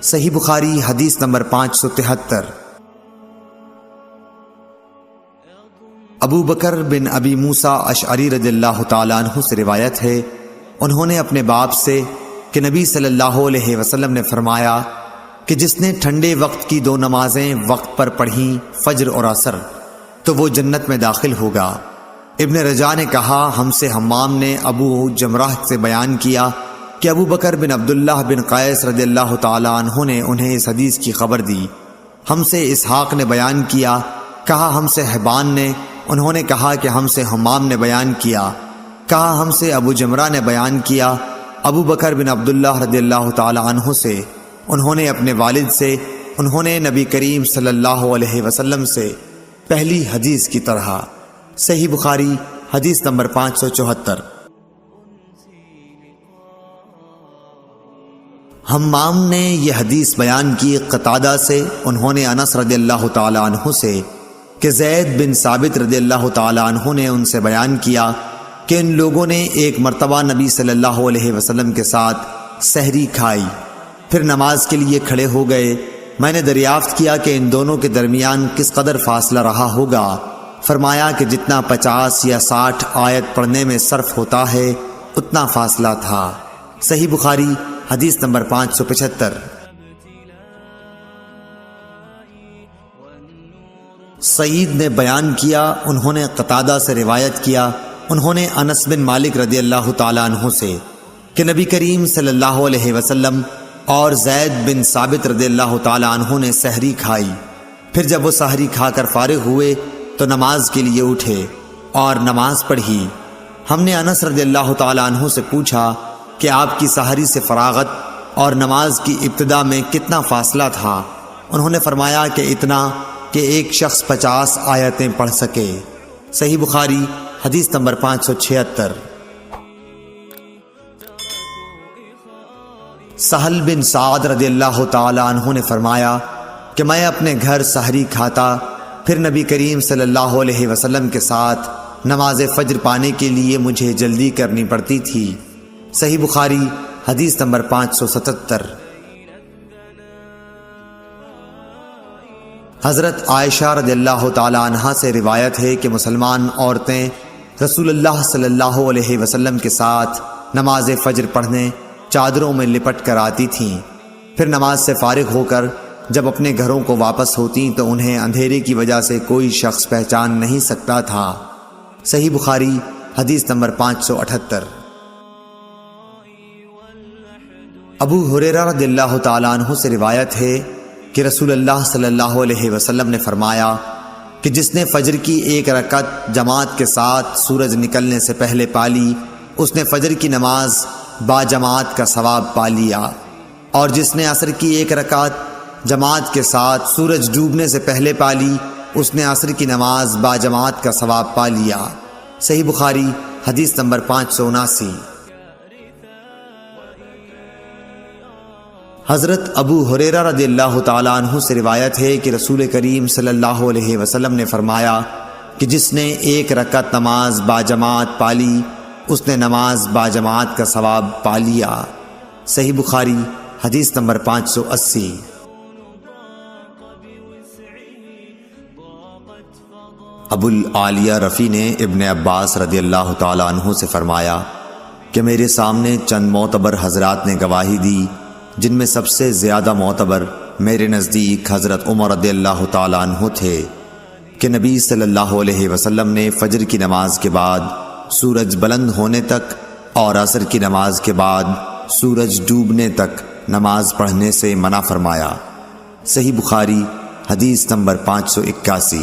صحیح بخاری حدیث نمبر 573۔ ابو بکر بن ابی موسیٰ اشعری رضی اللہ تعالیٰ عنہ سے روایت ہے، انہوں نے اپنے باپ سے کہ نبی صلی اللہ علیہ وسلم نے فرمایا کہ جس نے ٹھنڈے وقت کی 2 نمازیں وقت پر پڑھیں، فجر اور عصر، تو وہ جنت میں داخل ہوگا۔ ابن رجاء نے کہا، ہم سے حمام نے ابو جمرہ سے بیان کیا کہ ابو بکر بن عبداللہ بن قیس رضی اللہ تعالیٰ عنہ نے انہیں اس حدیث کی خبر دی۔ ہم سے اسحاق نے بیان کیا، کہا ہم سے حبان نے، انہوں نے کہا کہ ہم سے حمام نے بیان کیا، کہا ہم سے ابو جمرہ نے بیان کیا ابو بکر بن عبداللہ رضی اللہ تعالیٰ عنہ سے، انہوں نے اپنے والد سے، انہوں نے نبی کریم صلی اللہ علیہ وسلم سے پہلی حدیث کی طرح۔ صحیح بخاری حدیث نمبر 574۔ حمام نے یہ حدیث بیان کی قتادہ سے، انہوں نے انس رضی اللہ تعالیٰ عنہ سے کہ زید بن ثابت رضی اللہ تعالیٰ عنہ نے ان سے بیان کیا کہ ان لوگوں نے ایک مرتبہ نبی صلی اللہ علیہ وسلم کے ساتھ سحری کھائی، پھر نماز کے لیے کھڑے ہو گئے۔ میں نے دریافت کیا کہ ان دونوں کے درمیان کس قدر فاصلہ رہا ہوگا، فرمایا کہ جتنا 50 یا 60 آیت پڑھنے میں صرف ہوتا ہے اتنا فاصلہ تھا۔ صحیح بخاری حدیث نمبر 575۔ سعید نے بیان کیا، انہوں نے قتادہ سے روایت کیا، انہوں نے انس بن مالک رضی اللہ تعالیٰ عنہ سے کہ نبی کریم صلی اللہ علیہ وسلم اور زید بن ثابت رضی اللہ تعالیٰ عنہ نے سحری کھائی، پھر جب وہ سحری کھا کر فارغ ہوئے تو نماز کے لیے اٹھے اور نماز پڑھی۔ ہم نے انس رضی اللہ تعالیٰ عنہ سے پوچھا کہ آپ کی سحری سے فراغت اور نماز کی ابتدا میں کتنا فاصلہ تھا؟ انہوں نے فرمایا کہ اتنا کہ ایک شخص 50 آیتیں پڑھ سکے۔ صحیح بخاری حدیث نمبر 576۔ سہل بن سعد رضی اللہ تعالیٰ عنہ نے فرمایا کہ میں اپنے گھر سحری کھاتا، پھر نبی کریم صلی اللہ علیہ وسلم کے ساتھ نماز فجر پانے کے لیے مجھے جلدی کرنی پڑتی تھی۔ صحیح بخاری حدیث نمبر 577۔ حضرت عائشہ رضی اللہ تعالیٰ عنہا سے روایت ہے کہ مسلمان عورتیں رسول اللہ صلی اللہ علیہ وسلم کے ساتھ نماز فجر پڑھنے چادروں میں لپٹ کر آتی تھیں، پھر نماز سے فارغ ہو کر جب اپنے گھروں کو واپس ہوتیں تو انہیں اندھیرے کی وجہ سے کوئی شخص پہچان نہیں سکتا تھا۔ صحیح بخاری حدیث نمبر 578۔ ابو ہریرہ رضی اللہ تعالیٰ عنہ سے روایت ہے کہ رسول اللہ صلی اللہ علیہ وسلم نے فرمایا کہ جس نے فجر کی 1 رکعت جماعت کے ساتھ سورج نکلنے سے پہلے پالی، اس نے فجر کی نماز با جماعت کا ثواب پا لیا، اور جس نے عصر کی 1 رکعت جماعت کے ساتھ سورج ڈوبنے سے پہلے پالی، اس نے عصر کی نماز با جماعت کا ثواب پا لیا۔ صحیح بخاری حدیث نمبر 579۔ حضرت ابو ہریرہ رضی اللہ تعالیٰ عنہ سے روایت ہے کہ رسول کریم صلی اللہ علیہ وسلم نے فرمایا کہ جس نے 1 رکعت نماز با جماعت پالی، اس نے نماز با جماعت کا ثواب پا لیا۔ صحیح بخاری حدیث نمبر 580۔ ابو العالیہ رفیع نے ابن عباس رضی اللہ تعالیٰ عنہ سے فرمایا کہ میرے سامنے چند معتبر حضرات نے گواہی دی، جن میں سب سے زیادہ معتبر میرے نزدیک حضرت عمر رضی اللہ تعالیٰ عنہ تھے کہ نبی صلی اللہ علیہ وسلم نے فجر کی نماز کے بعد سورج بلند ہونے تک اور عصر کی نماز کے بعد سورج ڈوبنے تک نماز پڑھنے سے منع فرمایا۔ صحیح بخاری حدیث نمبر 581۔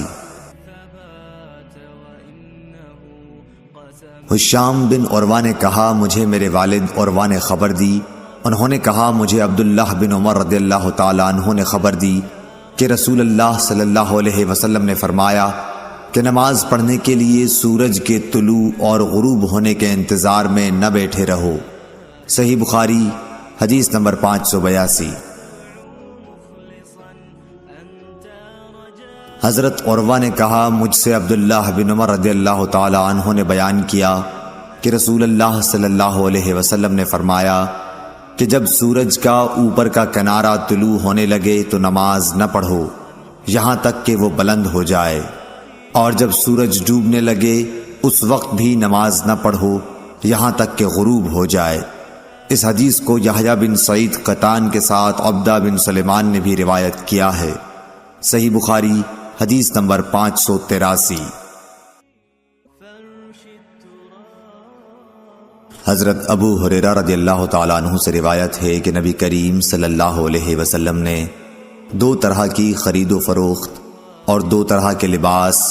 ہشام بن عروہ نے کہا، مجھے میرے والد عروہ نے خبر دی، انہوں نے کہا مجھے عبداللہ بن عمر رضی اللہ تعالیٰ عنہ نے خبر دی کہ رسول اللہ صلی اللہ علیہ وسلم نے فرمایا کہ نماز پڑھنے کے لیے سورج کے طلوع اور غروب ہونے کے انتظار میں نہ بیٹھے رہو۔ صحیح بخاری حدیث نمبر 582۔ حضرت عروہ نے کہا، مجھ سے عبداللہ بن عمر رضی اللہ تعالیٰ عنہ نے بیان کیا کہ رسول اللہ صلی اللہ علیہ وسلم نے فرمایا کہ جب سورج کا اوپر کا کنارہ طلوع ہونے لگے تو نماز نہ پڑھو یہاں تک کہ وہ بلند ہو جائے، اور جب سورج ڈوبنے لگے اس وقت بھی نماز نہ پڑھو یہاں تک کہ غروب ہو جائے۔ اس حدیث کو یحییٰ بن سعید قطان کے ساتھ عبدہ بن سلیمان نے بھی روایت کیا ہے۔ صحیح بخاری حدیث نمبر 583۔ حضرت ابو ہریرہ رضی اللہ تعالیٰ عنہ سے روایت ہے کہ نبی کریم صلی اللہ علیہ وسلم نے 2 طرح کی خرید و فروخت اور 2 طرح کے لباس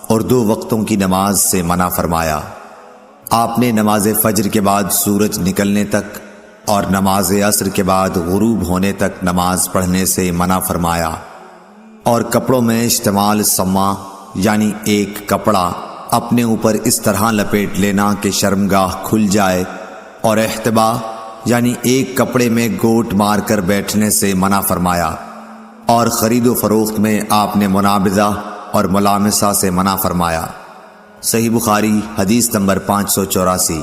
اور 2 وقتوں کی نماز سے منع فرمایا۔ آپ نے نماز فجر کے بعد سورج نکلنے تک اور نماز عصر کے بعد غروب ہونے تک نماز پڑھنے سے منع فرمایا، اور کپڑوں میں اشتمال سما یعنی ایک کپڑا اپنے اوپر اس طرح لپیٹ لینا کہ شرمگاہ کھل جائے، اور احتبا یعنی ایک کپڑے میں گوٹ مار کر بیٹھنے سے منع فرمایا، اور خرید و فروخت میں آپ نے منابذہ اور ملامسہ سے منع فرمایا۔ صحیح بخاری حدیث نمبر 584۔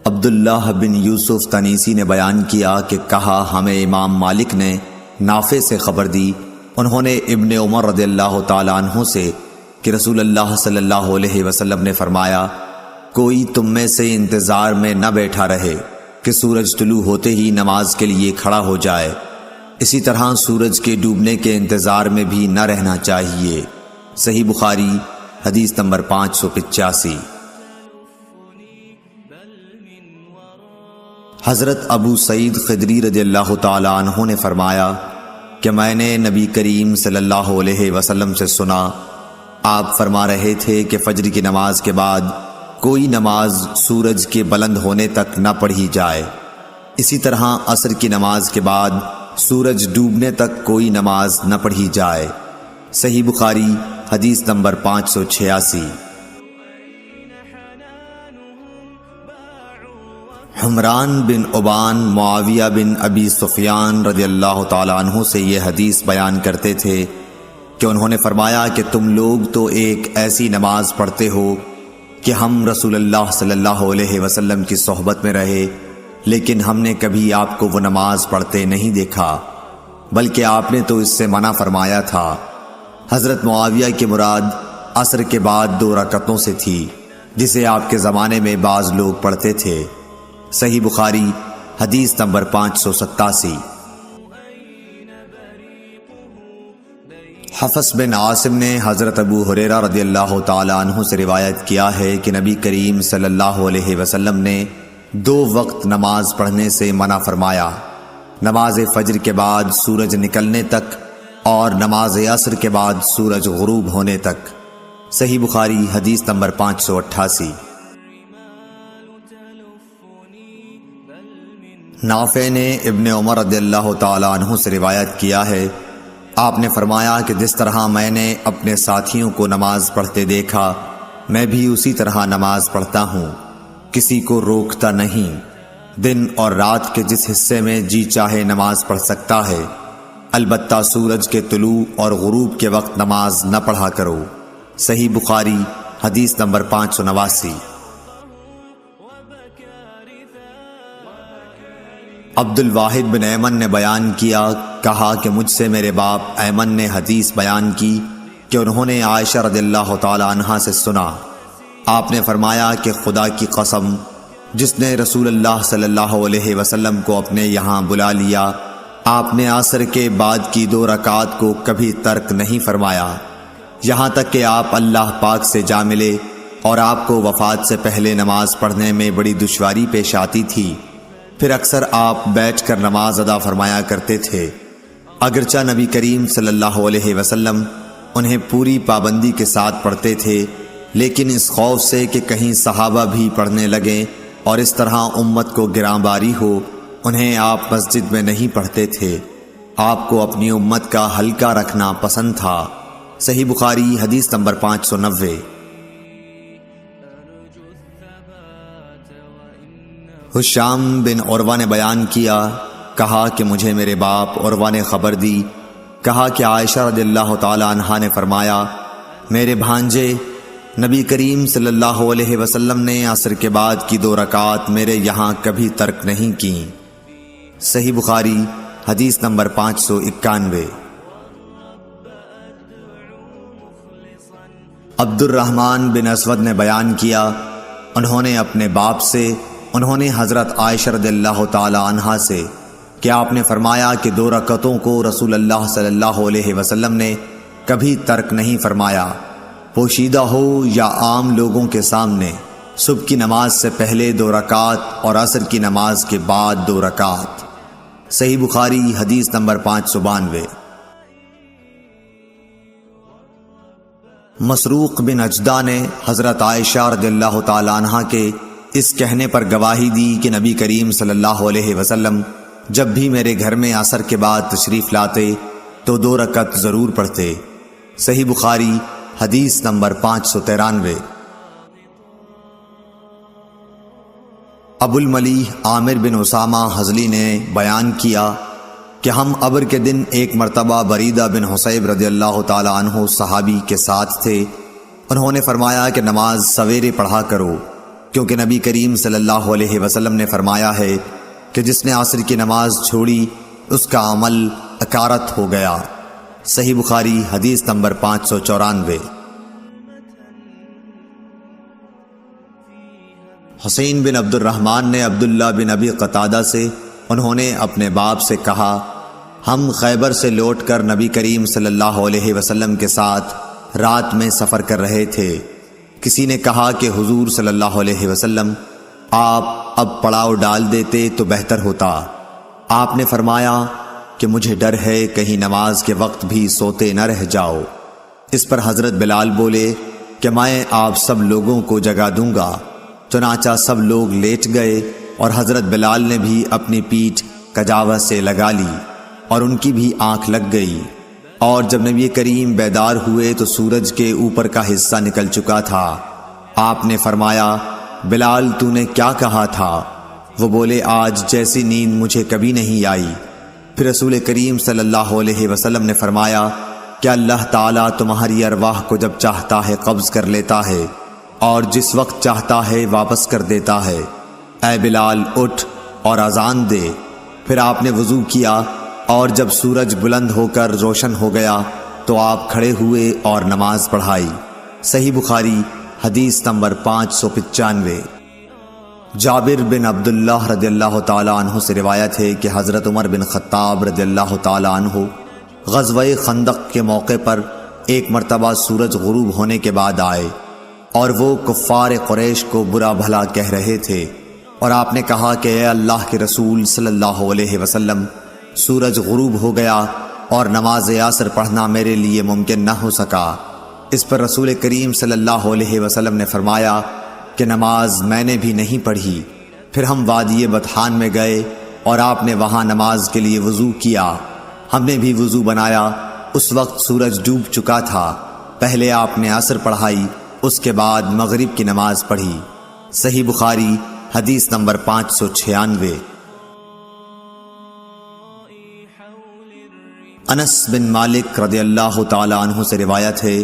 عبداللہ بن یوسف تنیسی نے بیان کیا کہ کہا ہمیں امام مالک نے نافع سے خبر دی، انہوں نے ابن عمر رضی اللہ تعالیٰ عنہ سے کہ رسول اللہ صلی اللہ علیہ وسلم نے فرمایا کوئی تم میں سے انتظار میں نہ بیٹھا رہے کہ سورج طلوع ہوتے ہی نماز کے لیے کھڑا ہو جائے، اسی طرح سورج کے ڈوبنے کے انتظار میں بھی نہ رہنا چاہیے۔ صحیح بخاری حدیث نمبر 585۔ حضرت ابو سعید خدری رضی اللہ تعالیٰ عنہ نے فرمایا کہ میں نے نبی کریم صلی اللہ علیہ وسلم سے سنا، آپ فرما رہے تھے کہ فجر کی نماز کے بعد کوئی نماز سورج کے بلند ہونے تک نہ پڑھی جائے، اسی طرح عصر کی نماز کے بعد سورج ڈوبنے تک کوئی نماز نہ پڑھی جائے۔ صحیح بخاری حدیث نمبر 586۔ حمران بن عبان معاویہ بن ابی سفیان رضی اللہ تعالیٰ عنہ سے یہ حدیث بیان کرتے تھے کہ انہوں نے فرمایا کہ تم لوگ تو ایک ایسی نماز پڑھتے ہو کہ ہم رسول اللہ صلی اللہ علیہ وسلم کی صحبت میں رہے، لیکن ہم نے کبھی آپ کو وہ نماز پڑھتے نہیں دیکھا، بلکہ آپ نے تو اس سے منع فرمایا تھا۔ حضرت معاویہ کی مراد عصر کے بعد 2 رکعتوں سے تھی، جسے آپ کے زمانے میں بعض لوگ پڑھتے تھے۔ صحیح بخاری حدیث نمبر 587۔ حفص بن عاصم نے حضرت ابو ہریرہ رضی اللہ تعالیٰ عنہ سے روایت کیا ہے کہ نبی کریم صلی اللہ علیہ وسلم نے 2 وقت نماز پڑھنے سے منع فرمایا، نماز فجر کے بعد سورج نکلنے تک اور نماز عصر کے بعد سورج غروب ہونے تک۔ صحیح بخاری حدیث نمبر 588۔ نافع نے ابن عمر رضی اللہ تعالیٰ عنہ سے روایت کیا ہے، آپ نے فرمایا کہ جس طرح میں نے اپنے ساتھیوں کو نماز پڑھتے دیکھا میں بھی اسی طرح نماز پڑھتا ہوں، کسی کو روکتا نہیں، دن اور رات کے جس حصے میں جی چاہے نماز پڑھ سکتا ہے، البتہ سورج کے طلوع اور غروب کے وقت نماز نہ پڑھا کرو۔ صحیح بخاری حدیث نمبر 589۔ عبد الواحد بن ایمن نے بیان کیا، کہا کہ مجھ سے میرے باپ ایمن نے حدیث بیان کی کہ انہوں نے عائشہ رضی اللہ تعالی عنہا سے سنا، آپ نے فرمایا کہ خدا کی قسم جس نے رسول اللہ صلی اللہ علیہ وسلم کو اپنے یہاں بلا لیا، آپ نے عصر کے بعد کی 2 رکعات کو کبھی ترک نہیں فرمایا، یہاں تک کہ آپ اللہ پاک سے جا ملے اور آپ کو وفات سے پہلے نماز پڑھنے میں بڑی دشواری پیش آتی تھی، پھر اکثر آپ بیٹھ کر نماز ادا فرمایا کرتے تھے، اگرچہ نبی کریم صلی اللہ علیہ وسلم انہیں پوری پابندی کے ساتھ پڑھتے تھے، لیکن اس خوف سے کہ کہیں صحابہ بھی پڑھنے لگیں اور اس طرح امت کو گراں باری ہو، انہیں آپ مسجد میں نہیں پڑھتے تھے، آپ کو اپنی امت کا ہلکا رکھنا پسند تھا۔ صحیح بخاری حدیث نمبر 590۔ حشام بن عروہ نے بیان کیا، کہا کہ مجھے میرے باپ عروہ نے خبر دی، کہا کہ عائشہ رضی اللہ تعالی عنہا نے فرمایا، میرے بھانجے نبی کریم صلی اللہ علیہ وسلم نے عصر کے بعد کی 2 رکعات میرے یہاں کبھی ترک نہیں کی۔ صحیح بخاری حدیث نمبر 591۔ عبد الرحمن بن اسود نے بیان کیا، انہوں نے اپنے باپ سے، انہوں نے حضرت عائشہ رضی اللہ تعالی عنہا سے کہ آپ نے فرمایا کہ 2 رکعتوں کو رسول اللہ صلی اللہ علیہ وسلم نے کبھی ترک نہیں فرمایا، پوشیدہ ہو یا عام لوگوں کے سامنے، صبح کی نماز سے پہلے 2 رکعات اور عصر کی نماز کے بعد 2 رکعات۔ صحیح بخاری حدیث نمبر 592۔ مسروق بن اجدہ نے حضرت عائشہ رضی اللہ تعالی عنہا کے اس کہنے پر گواہی دی کہ نبی کریم صلی اللہ علیہ وسلم جب بھی میرے گھر میں عصر کے بعد تشریف لاتے تو 2 رکعت ضرور پڑھتے۔ صحیح بخاری حدیث نمبر 593۔ ابو الملیح عامر بن اسامہ حضلی نے بیان کیا کہ ہم ابر کے دن ایک مرتبہ بریدہ بن حصیب رضی اللہ تعالی عنہ صحابی کے ساتھ تھے۔ انہوں نے فرمایا کہ نماز سویرے پڑھا کرو، کیونکہ نبی کریم صلی اللہ علیہ وسلم نے فرمایا ہے کہ جس نے عصر کی نماز چھوڑی اس کا عمل اکارت ہو گیا۔ صحیح بخاری حدیث نمبر 594۔ حسین بن عبد الرحمن نے عبداللہ بن ابی قتادہ سے، انہوں نے اپنے باپ سے کہا، ہم خیبر سے لوٹ کر نبی کریم صلی اللہ علیہ وسلم کے ساتھ رات میں سفر کر رہے تھے۔ کسی نے کہا کہ حضور صلی اللہ علیہ وسلم آپ اب پڑاؤ ڈال دیتے تو بہتر ہوتا۔ آپ نے فرمایا کہ مجھے ڈر ہے کہیں نماز کے وقت بھی سوتے نہ رہ جاؤ۔ اس پر حضرت بلال بولے کہ میں آپ سب لوگوں کو جگا دوں گا۔ چنانچہ سب لوگ لیٹ گئے اور حضرت بلال نے بھی اپنی پیٹھ کجاوہ سے لگا لی اور ان کی بھی آنکھ لگ گئی، اور جب نبی کریم بیدار ہوئے تو سورج کے اوپر کا حصہ نکل چکا تھا۔ آپ نے فرمایا، بلال تو نے کیا کہا تھا؟ وہ بولے، آج جیسی نیند مجھے کبھی نہیں آئی۔ پھر رسول کریم صلی اللہ علیہ وسلم نے فرمایا کہ اللہ تعالیٰ تمہاری ارواح کو جب چاہتا ہے قبض کر لیتا ہے اور جس وقت چاہتا ہے واپس کر دیتا ہے۔ اے بلال اٹھ اور اذان دے۔ پھر آپ نے وضو کیا اور جب سورج بلند ہو کر روشن ہو گیا تو آپ کھڑے ہوئے اور نماز پڑھائی۔ صحیح بخاری حدیث نمبر 595۔ جابر بن عبداللہ رضی اللہ تعالی عنہ سے روایت ہے کہ حضرت عمر بن خطاب رضی اللہ تعالی عنہ غزوہ خندق کے موقع پر ایک مرتبہ سورج غروب ہونے کے بعد آئے اور وہ کفار قریش کو برا بھلا کہہ رہے تھے، اور آپ نے کہا کہ اے اللہ کے رسول صلی اللہ علیہ وسلم، سورج غروب ہو گیا اور نماز عصر پڑھنا میرے لیے ممکن نہ ہو سکا۔ اس پر رسول کریم صلی اللہ علیہ وسلم نے فرمایا کہ نماز میں نے بھی نہیں پڑھی۔ پھر ہم وادی بطحان میں گئے اور آپ نے وہاں نماز کے لیے وضو کیا، ہم نے بھی وضو بنایا۔ اس وقت سورج ڈوب چکا تھا۔ پہلے آپ نے عصر پڑھائی، اس کے بعد مغرب کی نماز پڑھی۔ صحیح بخاری حدیث نمبر 596۔ انس بن مالک رضی اللہ تعالی عنہ سے روایت ہے،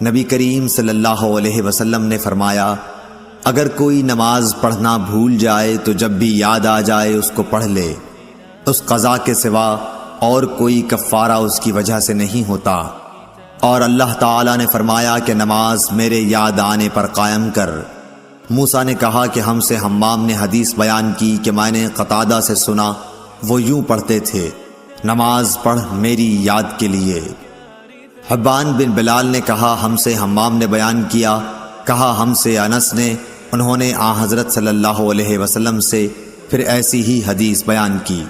نبی کریم صلی اللہ علیہ وسلم نے فرمایا، اگر کوئی نماز پڑھنا بھول جائے تو جب بھی یاد آ جائے اس کو پڑھ لے، اس قضا کے سوا اور کوئی کفارہ اس کی وجہ سے نہیں ہوتا۔ اور اللہ تعالیٰ نے فرمایا کہ نماز میرے یاد آنے پر قائم کر۔ موسیٰ نے کہا کہ ہم سے حمام نے حدیث بیان کی کہ میں نے قتادہ سے سنا، وہ یوں پڑھتے تھے، نماز پڑھ میری یاد کے لیے۔ حبان بن بلال نے کہا ہم سے حمام نے بیان کیا، کہا ہم سے انس نے، انہوں نے حضرت صلی اللہ علیہ وسلم سے پھر ایسی ہی حدیث بیان کی۔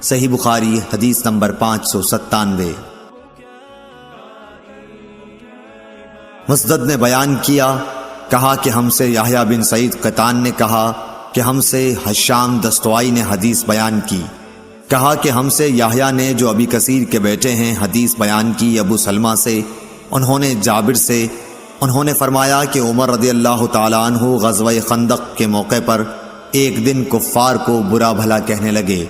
صحیح بخاری حدیث نمبر 597۔ مسدد نے بیان کیا، کہا کہ ہم سے یحییٰ بن سعید قطان نے کہا کہ ہم سے حشام دستوائی نے حدیث بیان کی، کہا کہ ہم سے یحییٰ نے جو ابی کثیر کے بیٹے ہیں حدیث بیان کی ابو سلمہ سے، انہوں نے جابر سے، انہوں نے فرمایا کہ عمر رضی اللہ تعالیٰ عنہ غزوہ خندق کے موقع پر ایک دن کفار کو برا بھلا کہنے لگے۔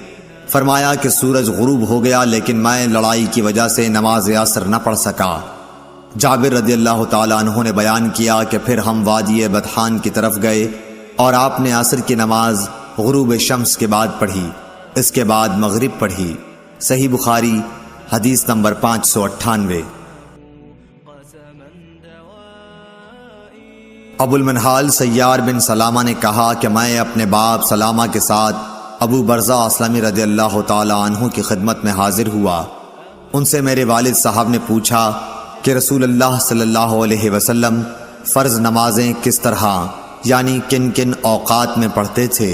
فرمایا کہ سورج غروب ہو گیا لیکن میں لڑائی کی وجہ سے نماز عصر نہ پڑھ سکا۔ جابر رضی اللہ تعالیٰ عنہ نے بیان کیا کہ پھر ہم وادی بطحان کی طرف گئے اور آپ نے عصر کی نماز غروب شمس کے بعد پڑھی، اس کے بعد مغرب پڑھی۔ صحیح بخاری حدیث نمبر 598۔ ابو المنہال سیار بن سلامہ نے کہا کہ میں اپنے باپ سلامہ کے ساتھ ابو برزہ اسلمی رضی اللہ تعالیٰ عنہ کی خدمت میں حاضر ہوا۔ ان سے میرے والد صاحب نے پوچھا کہ رسول اللہ صلی اللہ علیہ وسلم فرض نمازیں کس طرح یعنی کن کن اوقات میں پڑھتے تھے،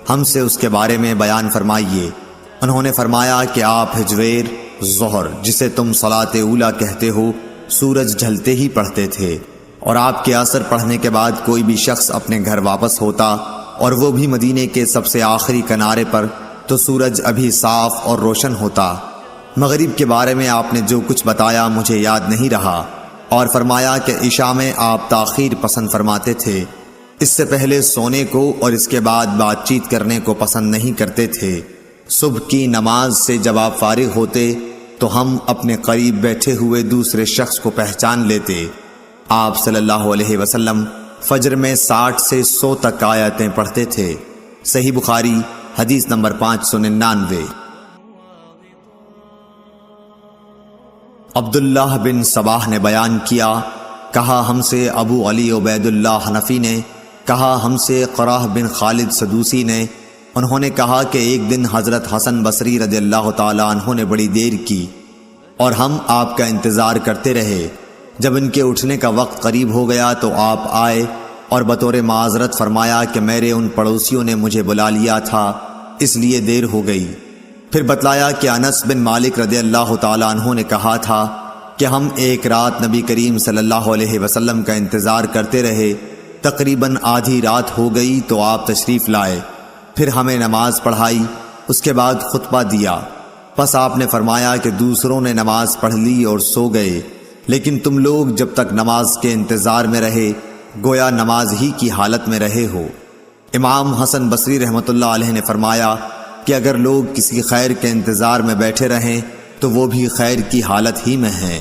ہم سے اس کے بارے میں بیان فرمائیے۔ انہوں نے فرمایا کہ آپ ہجویر ظہر، جسے تم صلاۃ اولیٰ کہتے ہو، سورج ڈھلتے ہی پڑھتے تھے، اور آپ کے عصر پڑھنے کے بعد کوئی بھی شخص اپنے گھر واپس ہوتا اور وہ بھی مدینے کے سب سے آخری کنارے پر تو سورج ابھی صاف اور روشن ہوتا۔ مغرب کے بارے میں آپ نے جو کچھ بتایا مجھے یاد نہیں رہا، اور فرمایا کہ عشاء میں آپ تاخیر پسند فرماتے تھے، اس سے پہلے سونے کو اور اس کے بعد بات چیت کرنے کو پسند نہیں کرتے تھے۔ صبح کی نماز سے جب آپ فارغ ہوتے تو ہم اپنے قریب بیٹھے ہوئے دوسرے شخص کو پہچان لیتے۔ آپ صلی اللہ علیہ وسلم فجر میں 60 سے 100 تک آیتیں پڑھتے تھے۔ صحیح بخاری حدیث نمبر 599۔ عبداللہ بن صباح نے بیان کیا، کہا ہم سے ابو علی عبید اللہ حنفی نے، کہا ہم سے قراہ بن خالد سدوسی نے، انہوں نے کہا کہ ایک دن حضرت حسن بصری رضی اللہ تعالیٰ عنہ نے بڑی دیر کی اور ہم آپ کا انتظار کرتے رہے۔ جب ان کے اٹھنے کا وقت قریب ہو گیا تو آپ آئے اور بطور معذرت فرمایا کہ میرے ان پڑوسیوں نے مجھے بلا لیا تھا، اس لیے دیر ہو گئی۔ پھر بتلایا کہ انس بن مالک رضی اللہ تعالیٰ عنہ نے کہا تھا کہ ہم ایک رات نبی کریم صلی اللہ علیہ وسلم کا انتظار کرتے رہے، تقریباً آدھی رات ہو گئی تو آپ تشریف لائے، پھر ہمیں نماز پڑھائی، اس کے بعد خطبہ دیا، پس آپ نے فرمایا کہ دوسروں نے نماز پڑھ لی اور سو گئے، لیکن تم لوگ جب تک نماز کے انتظار میں رہے گویا نماز ہی کی حالت میں رہے ہو۔ امام حسن بصری رحمۃ اللہ علیہ نے فرمایا کہ اگر لوگ کسی خیر کے انتظار میں بیٹھے رہیں تو وہ بھی خیر کی حالت ہی میں ہیں۔